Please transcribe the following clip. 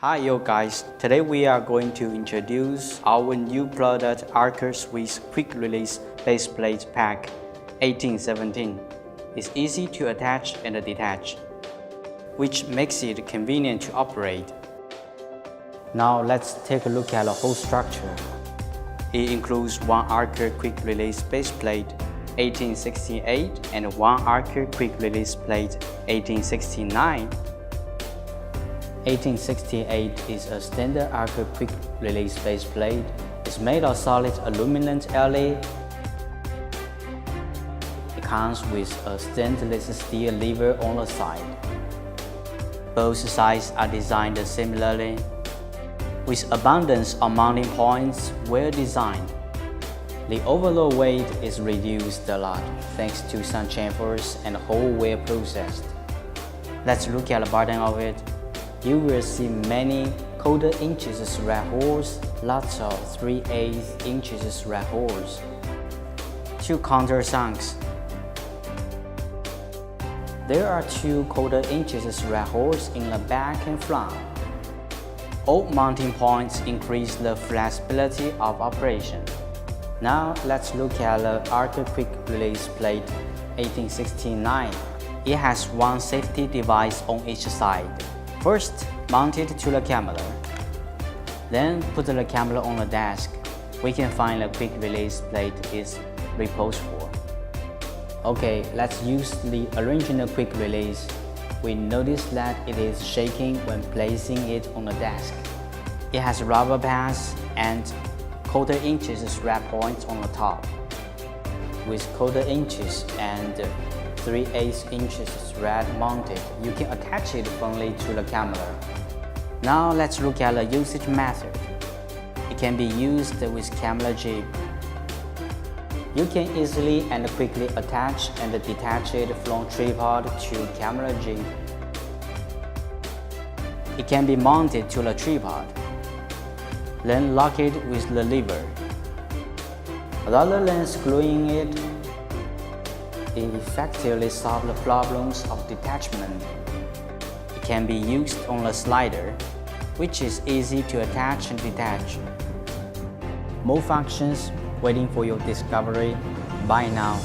Hi yo guys, today we are going to introduce our new product ARCA Swiss Quick Release Baseplate Pack 1817. It's easy to attach and detach, which makes it convenient to operate. Now let's take a look at the whole structure. It includes one ARCA Quick Release Baseplate 1868 and one ARCA Quick Release Plate 1869. 1868 is a standard ARCA quick release base plate. It's made of solid aluminum alloy. It comes with a stainless steel lever on the side. Both sides are designed similarly, with abundance of mounting points well designed. The overall weight is reduced a lot thanks to some chamfers and hole well processed. Let's look at the bottom of it. You will see many 1/4 inches thread holes, lots of 3/8 inches thread holes, 2 countersinks. There are 2 1/4 inches thread holes in the back and front. All mounting points increase the flexibility of operation. Now let's look at the ARCA Quick Release Plate 1869. It has one safety device on each side. First, mount it to the camera. Then put the camera on the desk. We can find the quick release plate is reposed for. Okay, let's use the original quick release. We notice that it is shaking when placing it on the desk. It has rubber pads and 1/4 inches thread points on the top. With 1/4 inches and 3/8 inches thread mounted, you can attach it firmly to the camera. Now let's look at the usage method. It can be used with camera jib. You can easily and quickly attach and detach it from tripod to camera jib. It can be mounted to the tripod, then lock it with the lever. Rather than screwing it, it effectively solves the problems of detachment. It can be used on the slider, which is easy to attach and detach. More functions waiting for your discovery. Bye now.